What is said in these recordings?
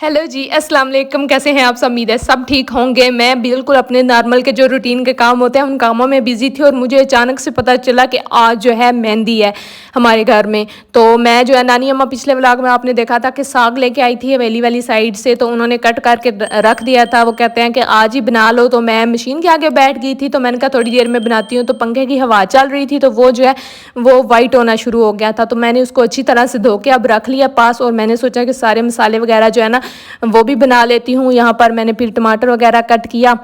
Hello जी, अस्सलाम वालेकुम। कैसे हैं आप सब? उम्मीद है सब ठीक होंगे। मैं बिल्कुल अपने नॉर्मल के जो रूटीन के काम होते हैं उन कामों में बिज़ी थी और मुझे अचानक से पता चला कि आज जो है मेहंदी है हमारे घर में। तो मैं जो है नानी अम्मा पिछले व्लॉग में आपने देखा था कि साग लेके आई थी हवेली वाली साइड से, तो उन्होंने कट करके रख दिया था। वो कहते हैं कि आज ही बना लो, तो मैं मशीन के आगे बैठ गई थी। तो मैंने कहा थोड़ी देर में बनाती हूँ, तो पंखे की हवा चल रही थी तो वो जो है वो वाइट होना शुरू हो गया था। तो मैंने उसको अच्छी तरह से धो के अब रख लिया पास, और मैंने सोचा कि सारे मसाले वगैरह जो है ना वो भी बना लेती हूँ। यहाँ पर मैंने फिर टमाटर वगैरह कट किया।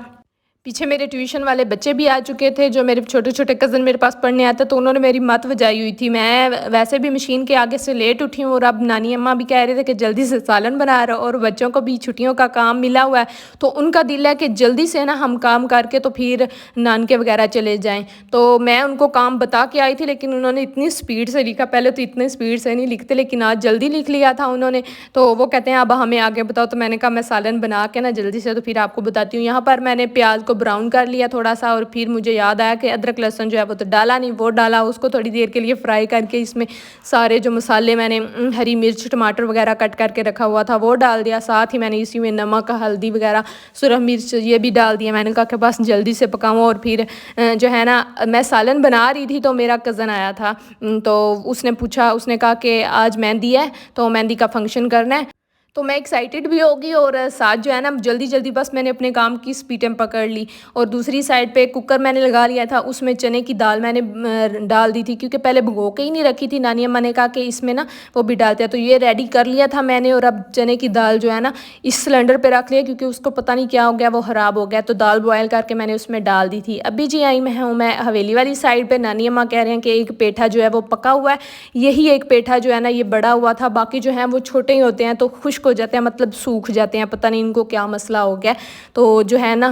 पीछे मेरे ट्यूशन वाले बच्चे भी आ चुके थे, जो मेरे छोटे छोटे कज़न मेरे पास पढ़ने आते, तो उन्होंने मेरी मत बजाई हुई थी। मैं वैसे भी मशीन के आगे से लेट उठी हूँ और अब नानी अम्मा भी कह रहे थे कि जल्दी से सालन बना रहे हो, और बच्चों को भी छुट्टियों का काम मिला हुआ है, तो उनका दिल है कि जल्दी से ना हम काम करके तो फिर नानके वगैरह चले जाएँ। तो मैं उनको काम बता के आई थी, लेकिन उन्होंने इतनी स्पीड से लिखा। पहले तो इतनी स्पीड से नहीं लिखते, लेकिन आज जल्दी लिख लिया था उन्होंने। तो वो कहते हैं अब हमें आगे बताओ। तो मैंने कहा मैं सालन बना के ना जल्दी से तो फिर आपको बताती हूँ। यहाँ पर मैंने प्याज को ब्राउन कर लिया थोड़ा सा, और फिर मुझे याद आया कि अदरक लहसुन जो है वो तो डाला नहीं, वो डाला। उसको थोड़ी देर के लिए फ्राई करके इसमें सारे जो मसाले मैंने हरी मिर्च टमाटर वगैरह कट करके रखा हुआ था वो डाल दिया। साथ ही मैंने इसी में नमक हल्दी वगैरह सुरख मिर्च ये भी डाल दिया। मैंने कहा कि बस जल्दी से पकाऊँ। और फिर जो है ना मैं सालन बना रही थी तो मेरा कज़न आया था। तो उसने पूछा, उसने कहा कि आज मेहंदी है तो मेहंदी का फंक्शन करना है। तो मैं एक्साइटेड भी होगी, और साथ जो है ना जल्दी जल्दी बस मैंने अपने काम की स्पीड पकड़ ली। और दूसरी साइड पे कुकर मैंने लगा लिया था, उसमें चने की दाल मैंने डाल दी थी, क्योंकि पहले भिगो के ही नहीं रखी थी। नानी अम्मा ने कहा कि इसमें ना वो भी डालते हैं, तो ये रेडी कर लिया था मैंने। और अब चने की दाल जो है ना इस सिलेंडर पे रख लिया, क्योंकि उसको पता नहीं क्या हो गया, वो ख़राब हो गया। तो दाल बॉयल करके मैंने उसमें डाल दी थी। अभी जी आई मैं हवेली वाली साइड पर। नानी अम्मा कह रहे हैं कि एक पेठा जो है वो पका हुआ है, यही एक पेठा जो है ना ये बड़ा हुआ था, बाकी जो है वो छोटे ही होते हैं तो खुश्क हो जाते हैं, मतलब सूख जाते हैं। पता नहीं इनको क्या मसला हो गया। तो जो है ना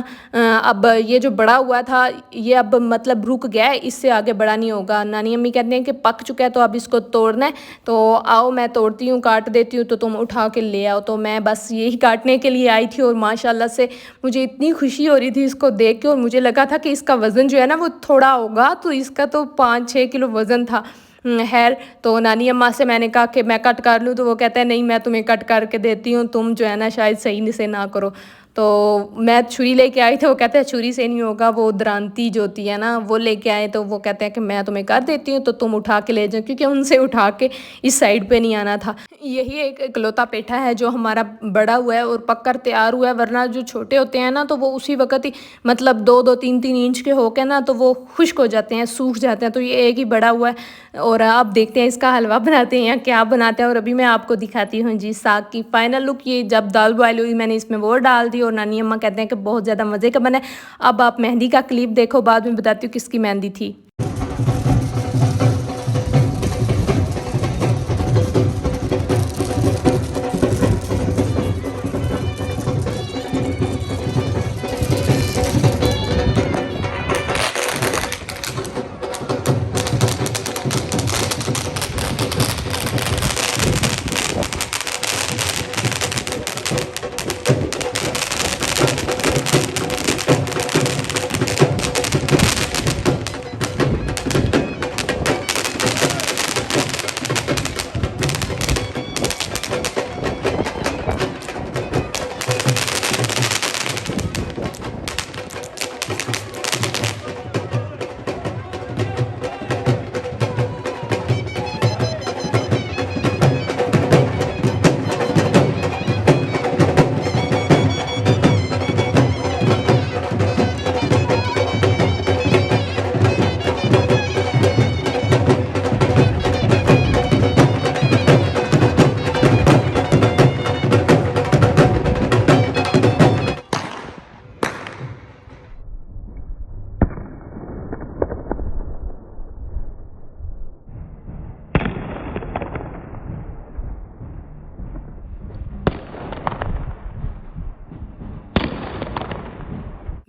अब ये जो बड़ा हुआ था ये अब मतलब रुक गया है, इससे आगे बड़ा नहीं होगा। नानी अम्मी कहते हैं कि पक चुका है तो अब इसको तोड़ना है। तो आओ मैं तोड़ती हूँ, काट देती हूँ, तो तुम उठा के ले आओ। तो मैं बस यही काटने के लिए आई थी, और माशाल्लाह से मुझे इतनी खुशी हो रही थी इसको देख के। और मुझे लगा था कि इसका वज़न जो है ना वो थोड़ा होगा, तो इसका तो 5-6 किलो वज़न था। खैर, तो नानी अम्मा से मैंने कहा कि मैं कट कर लूँ, तो वो कहते हैं नहीं मैं तुम्हें कट करके देती हूँ, तुम जो है ना शायद सही से ना करो। तो मैं छुरी लेके आई, तो वो कहते हैं छुरी से नहीं होगा, वो दरांती जो होती है ना वो लेके आए। तो वो कहते हैं कि मैं तुम्हें कर देती हूँ, तो तुम उठा के ले जाओ, क्योंकि उनसे उठा के इस साइड पे नहीं आना था। यही एक इकलौता पेठा है जो हमारा बड़ा हुआ है और पककर तैयार हुआ है, वरना जो छोटे होते हैं ना तो वो उसी वक्त ही मतलब 2-2 3-3 इंच के होके ना तो वो खुश्क हो जाते हैं, सूख जाते हैं। तो ये एक ही बड़ा हुआ है, और आप देखते हैं इसका हलवा बनाते हैं या क्या बनाते हैं। और अभी मैं आपको दिखाती हूँ जी साग की फाइनल लुक। ये जब दाल बॉयल हुई मैंने इसमें वो डाल दी, और नानी अम्मा कहते हैं कि बहुत ज़्यादा मज़े का बना है। अब आप मेहंदी का क्लिप देखो, बाद में बताती हूँ किसकी मेहंदी थी।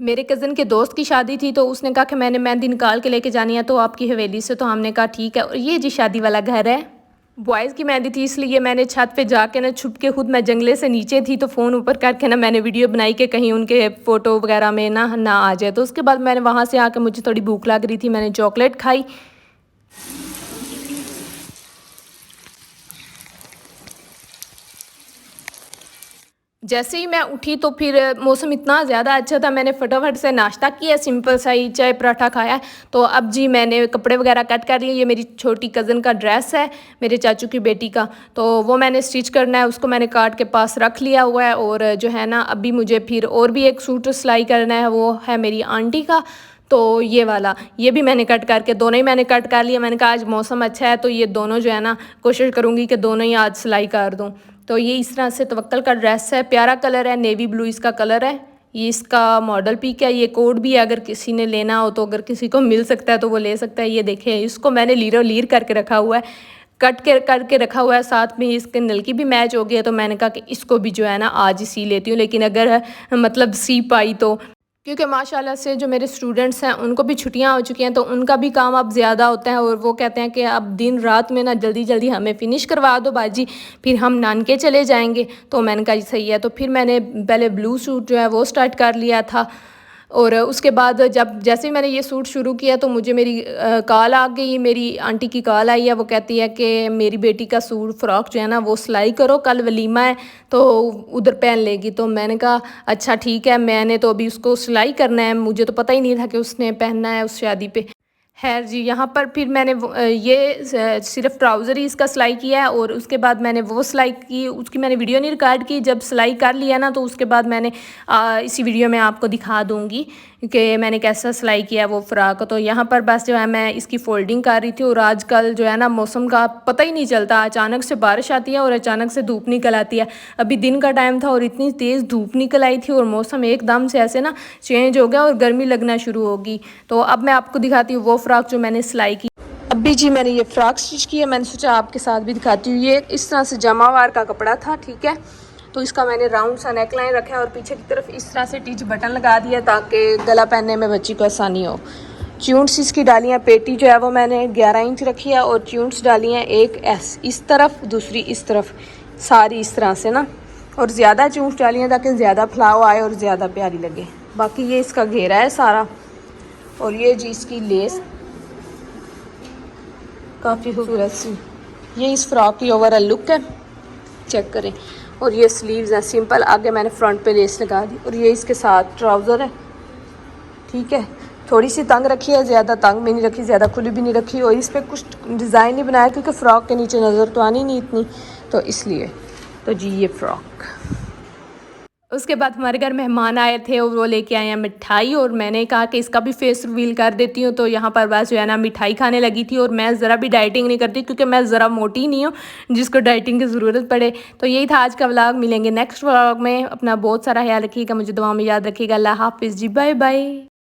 मेरे कज़न के दोस्त की शादी थी, तो उसने कहा कि मैंने मेहंदी निकाल के लेके जानी है तो आपकी हवेली से। तो हमने कहा ठीक है। और ये जी शादी वाला घर है। बॉयज़ की मेहंदी थी, इसलिए मैंने छत पे जाके ना छुप के, खुद मैं जंगले से नीचे थी तो फ़ोन ऊपर करके ना मैंने वीडियो बनाई कि कहीं उनके फ़ोटो वगैरह में ना आ जाए। तो उसके बाद मैंने वहाँ से आके, मुझे थोड़ी भूख लग रही थी, मैंने चॉकलेट खाई। जैसे ही मैं उठी तो फिर मौसम इतना ज़्यादा अच्छा था, मैंने फटाफट से नाश्ता किया, सिंपल सा ही चाय पराठा खाया। तो अब जी मैंने कपड़े वगैरह कट कर लिए। ये मेरी छोटी कज़न का ड्रेस है, मेरे चाचू की बेटी का, तो वो मैंने स्टिच करना है, उसको मैंने काट के पास रख लिया हुआ है। और जो है ना अभी मुझे फिर और भी एक सूट सिलाई करना है, वो है मेरी आंटी का। तो ये वाला, ये भी मैंने कट करके, दोनों ही मैंने कट कर लिया। मैंने कहा आज मौसम अच्छा है तो ये दोनों जो है ना कोशिश करूँगी कि दोनों ही आज सिलाई कर दूँ। तो ये इस तरह से तवक्कल का ड्रेस है, प्यारा कलर है, नेवी ब्लू इसका कलर है। ये इसका मॉडल पिक है, ये कोड भी है, अगर किसी ने लेना हो तो अगर किसी को मिल सकता है तो वो ले सकता है। ये देखें, इसको मैंने लीरो लीर करके रखा हुआ है, कट के करके रखा हुआ है, साथ में इसके नलकी भी मैच हो गया। तो मैंने कहा कि इसको भी जो है ना आज ही सी लेती हूँ, लेकिन अगर मतलब सी पाई तो, क्योंकि माशाल्लाह से जो मेरे स्टूडेंट्स हैं उनको भी छुट्टियां हो चुकी हैं, तो उनका भी काम अब ज़्यादा होता है और वो कहते हैं कि अब दिन रात में ना जल्दी जल्दी हमें फ़िनिश करवा दो बाजी, फिर हम नानके चले जाएंगे। तो मैंने कहा सही है। तो फिर मैंने पहले ब्लू सूट जो है वो स्टार्ट कर लिया था। और उसके बाद जब जैसे ही मैंने ये सूट शुरू किया तो मुझे मेरी कॉल आ गई, मेरी आंटी की कॉल आई है। वो कहती है कि मेरी बेटी का सूट फ़्रॉक जो है ना वो सिलाई करो, कल वलीमा है तो उधर पहन लेगी। तो मैंने कहा अच्छा ठीक है, मैंने तो अभी उसको सिलाई करना है, मुझे तो पता ही नहीं था कि उसने पहनना है उस शादी पे। खैर जी, यहाँ पर फिर मैंने ये सिर्फ ट्राउज़र ही इसका सिलाई किया है। और उसके बाद मैंने वो सिलाई की, उसकी मैंने वीडियो नहीं रिकॉर्ड की। जब सिलाई कर लिया ना तो उसके बाद मैंने इसी वीडियो में आपको दिखा दूँगी कि मैंने कैसा सिलाई किया वो फ़्रॉक। तो यहाँ पर बस जो है मैं इसकी फ़ोल्डिंग कर रही थी। और आजकल जो है ना मौसम का पता ही नहीं चलता, अचानक से बारिश आती है और अचानक से धूप निकल आती है। अभी दिन का टाइम था और इतनी तेज़ धूप निकल आई थी और मौसम एकदम से ऐसे ना चेंज हो गया और गर्मी लगना शुरू होगी। तो अब मैं आपको दिखाती हूँ वो फ़्रॉक जो मैंने सिलाई की। अभी जी मैंने ये फ़्रॉक स्टिच की है, मैंने सोचा आपके साथ भी दिखाती हूँ। ये इस तरह से जमावार का कपड़ा था, ठीक है। तो इसका मैंने राउंड सा नेक लाइन रखा है और पीछे की तरफ इस तरह से टिच बटन लगा दिया ताकि गला पहनने में बच्ची को आसानी हो। ट्यून्स इसकी डाली हैं, पेटी जो है वो मैंने 11 इंच रखी है और ट्यून्स डाली हैं एक इस तरफ, दूसरी इस तरफ, सारी इस तरह से ना। और ज़्यादा ट्यून्स डाली हैं ताकि ज़्यादा फलाव आए और ज़्यादा प्यारी लगे। बाकी ये इसका घेरा है सारा। और ये जी इसकी लेस काफ़ी खूबसूरत सी, ये इस फ्रॉक की ओवरऑल लुक है, चेक करें। और ये स्लीव्स हैं सिंपल, आगे मैंने फ्रंट पे लेस लगा दी। और ये इसके साथ ट्राउज़र है, ठीक है। थोड़ी सी तंग रखी है, ज़्यादा तंग भी नहीं रखी, ज़्यादा खुली भी नहीं रखी। और इस पर कुछ डिज़ाइन नहीं बनाया क्योंकि फ़्रॉक के नीचे नज़र तो आनी नहीं इतनी, तो इसलिए। तो जी ये फ़्रॉक। उसके बाद हमारे घर मेहमान आए थे और वो लेके आए हैं मिठाई। और मैंने कहा कि इसका भी फेस रिवील कर देती हूँ। तो यहाँ पर बस जो है ना मिठाई खाने लगी थी। और मैं ज़रा भी डाइटिंग नहीं करती क्योंकि मैं ज़रा मोटी नहीं हूँ जिसको डाइटिंग की ज़रूरत पड़े। तो यही था आज का व्लॉग। मिलेंगे नेक्स्ट व्लॉग में। अपना बहुत सारा ख्याल रखिएगा, मुझे दुआ में याद रखिएगा। अल्लाह हाफिज़ जी, बाय बाय।